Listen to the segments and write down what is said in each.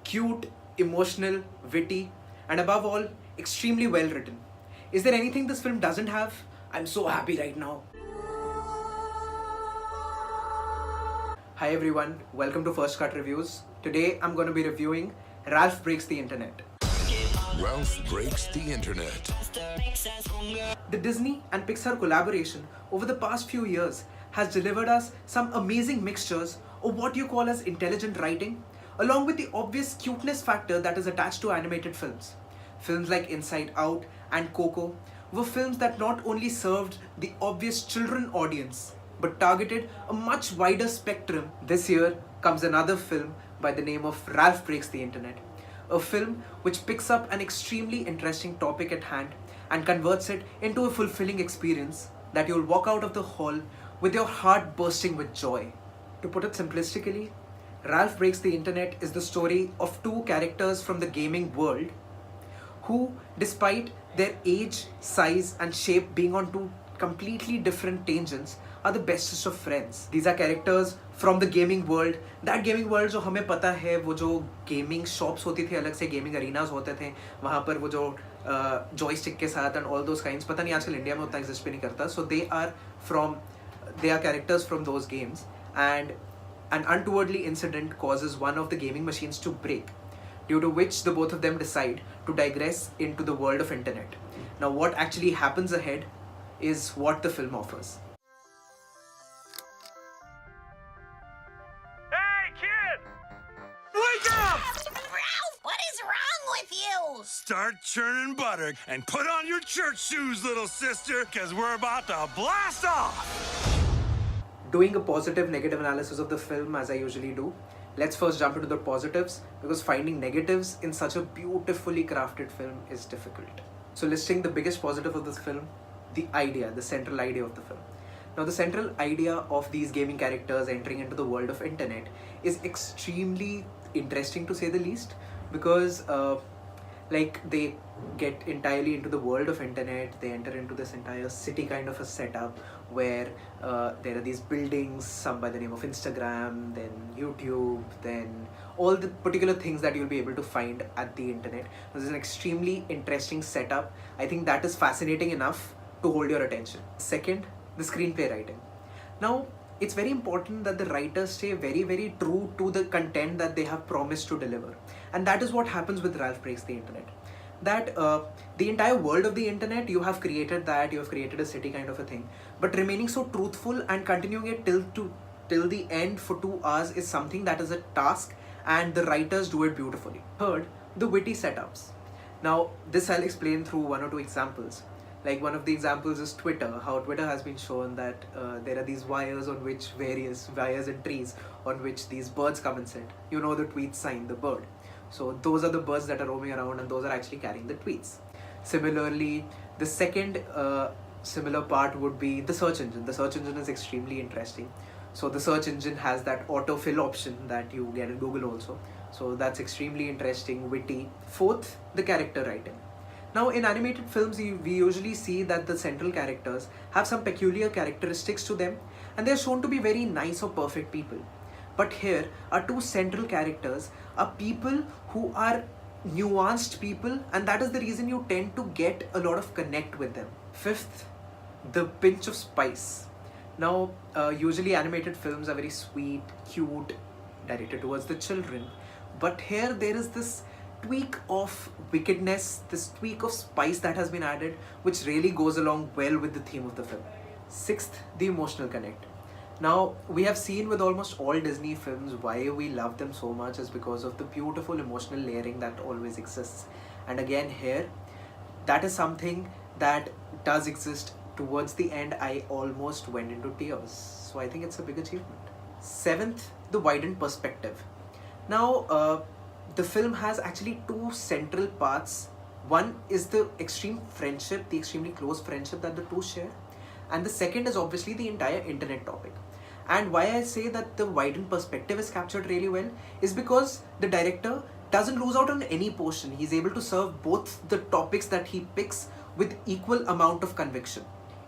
cute, emotional, witty, and above all, extremely well written. Is there anything this film doesn't have? I'm so happy right now. Hi everyone, welcome to First Cut Reviews. Today I'm going to be reviewing Ralph Breaks the Internet. Ralph Breaks the Internet. The Disney and Pixar collaboration over the past few years has delivered us some amazing mixtures of what you call as intelligent writing, along with the obvious cuteness factor that is attached to animated films. Films like Inside Out and Coco were films that not only served the obvious children audience but targeted a much wider spectrum. This year comes another film by the name of Ralph Breaks the Internet, a film which picks up an extremely interesting topic at hand and converts it into a fulfilling experience that you'll walk out of the hall with your heart bursting with joy. To put it simplistically, Ralph Breaks the Internet is the story of two characters from the gaming world who, despite their age, size, and shape being on two completely different tangents, are the bestest of friends. These are characters from the gaming world. That gaming world जो हमें पता है, वो जो gaming shops होती थी, अलग से gaming arenas होते थे, वहाँ पर वो जो joystick के साथ and all those kinds, पता नहीं आजकल इंडिया में उतना exist भी नहीं करता. So they are characters from those games, and an untowardly incident causes one of the gaming machines to break, due to which the both of them decide to digress into the world of internet. Now what actually happens ahead is what the film offers. Hey, kid! Wake up! Ralph, what is wrong with you? Start churning butter and put on your church shoes, little sister, because we're about to blast off! Doing a positive negative analysis of the film as I usually do, let's first jump into the positives, because finding negatives in such a beautifully crafted film is difficult. So listing the biggest positive of this film, the idea, the central idea of the film. Now the central idea of these gaming characters entering into the world of internet is extremely interesting to say the least, because they get entirely into the world of internet. They enter into this entire city kind of a setup where there are these buildings, some by the name of Instagram, then YouTube, then all the particular things that you'll be able to find at the internet. This is an extremely interesting setup. I think that is fascinating enough to hold your attention. Second, the screenplay writing. Now, it's very important that the writers stay very, very true to the content that they have promised to deliver. And that is what happens with Ralph Breaks the Internet. That the entire world of the internet, you have created a city kind of a thing. But remaining so truthful and continuing it till the end for 2 hours is something that is a task, and the writers do it beautifully. Third, the witty setups. Now, this I'll explain through 1 or 2 examples. Like one of the examples is Twitter, how Twitter has been shown that there are these wires on which various wires and trees on which these birds come and sit. You know the tweet sign, the bird. So those are the birds that are roaming around, and those are actually carrying the tweets. Similarly, the second similar part would be the search engine. The search engine is extremely interesting. So the search engine has that autofill option that you get in Google also. So that's extremely interesting, witty. Fourth, the character writing. Now in animated films, we usually see that the central characters have some peculiar characteristics to them, and they're shown to be very nice or perfect people. But here, our two central characters are people who are nuanced people, and that is the reason you tend to get a lot of connect with them. Fifth, the pinch of spice. Now, usually animated films are very sweet, cute, directed towards the children. But here there is this tweak of wickedness, this tweak of spice that has been added, which really goes along well with the theme of the film. Sixth, the emotional connect. Now, we have seen with almost all Disney films why we love them so much is because of the beautiful emotional layering that always exists. And again here, that is something that does exist. Towards the end, I almost went into tears. So I think it's a big achievement. Seventh, the widened perspective. Now, the film has actually 2 central parts. One is the extreme friendship, the extremely close friendship that the two share. And the second is obviously the entire internet topic. And why I say that the widened perspective is captured really well is because the director doesn't lose out on any portion. He's able to serve both the topics that he picks with equal amount of conviction.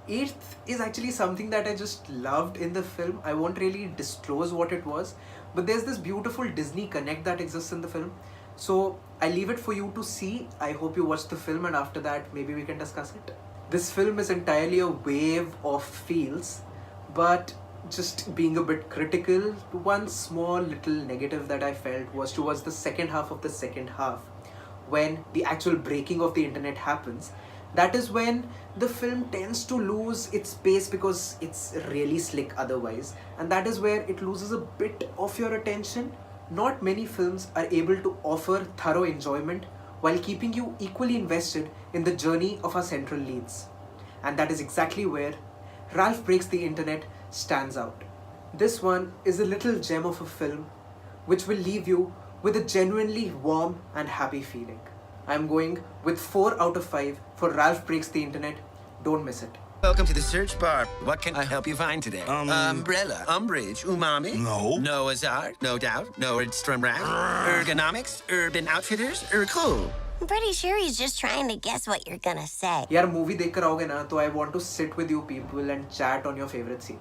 Eighth is actually something that I just loved in the film. I won't really disclose what it was, but there's this beautiful Disney connect that exists in the film. So I leave it for you to see. I hope you watch the film, and after that maybe we can discuss it. This film is entirely a wave of feels, but just being a bit critical, one small little negative that I felt was towards the second half of the second half, when the actual breaking of the internet happens. That is when the film tends to lose its pace because it's really slick otherwise, and that is where it loses a bit of your attention. Not many films are able to offer thorough enjoyment while keeping you equally invested in the journey of our central leads. And that is exactly where Ralph Breaks the Internet stands out. This one is a little gem of a film which will leave you with a genuinely warm and happy feeling. I'm going with 4 out of 5 for Ralph Breaks the Internet. Don't miss it. Welcome to the search bar. What can I help you find today? Umbrella, umbrage, umami. No. Noah's Ark, no doubt. Nordstrom Rack. Ergonomics, Urban Outfitters, cool. I'm pretty sure he's just trying to guess what you're gonna say. यार movie देख कर आओगे ना तो I want to sit with you people and chat on your favorite scene.